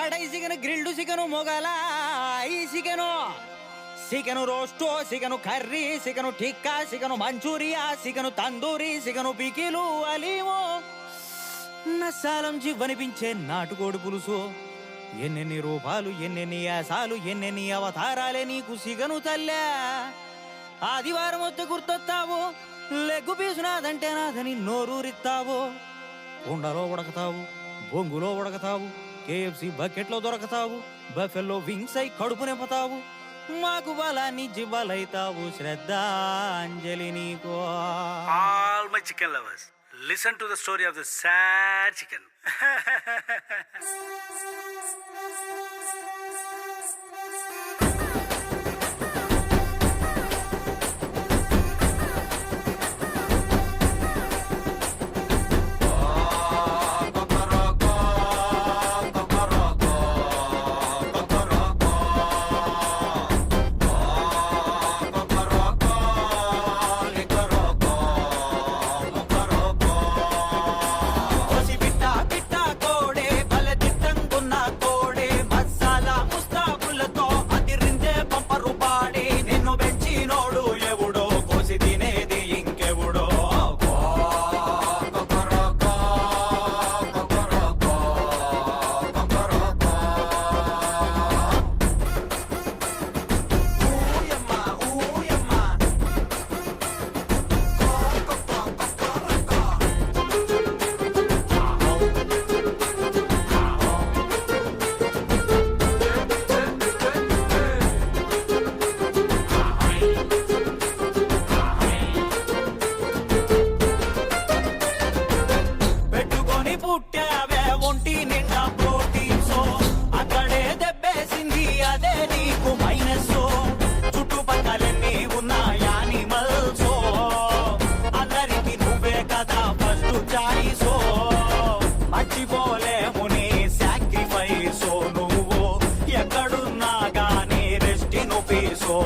కడాయి chicken, grilled chicken, Mughlai chicken, chicken రోస్టో, chicken curry, chicken tikka, chicken manchurian, chicken tandoori, chicken pickle, అలీమో, నసాలం జివ్వనిపించే నాటుకోడి పులుసు. ఎన్నెన్ని రూపాలు, ఎన్నెన్ని యాసాలు, ఎన్నెన్ని అవతారాలే నీకు సిగను తల్లా. ఆదివారం వస్తే గుర్తొస్తావు, లెగ్గు పీసు నాదంటే నాదని నోరూరిస్తావు. కుండలో ఉడకతావు, బొంగులో ఉడకతావు, కేఎఫ్సి బకెట్లో దొరకతావు, బఫెల్లో వింగ్స్ అయి కడుపు నింపుతావు. మాకు బలాన్ని జివ్వలైతావు, శ్రద్ధాంజలి నీకు. All my chicken lovers, listen to the story of the sad chicken. పుట్టావే ఒంటి నిండా ప్రోటీన్స్, అక్కడే దెబ్బేసింది అదే నీకు మైనస్. చుట్టుపక్కలన్నీ ఉన్న యానిమల్స్, అందరికి నువ్వే కదా ఫస్ట్ చాయిస్. మర్చిపోలేము నీ సాక్రిఫైస్, నువ్వు ఎక్కడున్నా గానీ రెస్ట్ ను పీసో.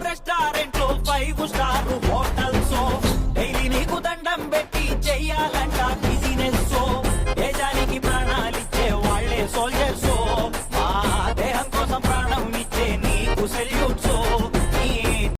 Restaurant 5 star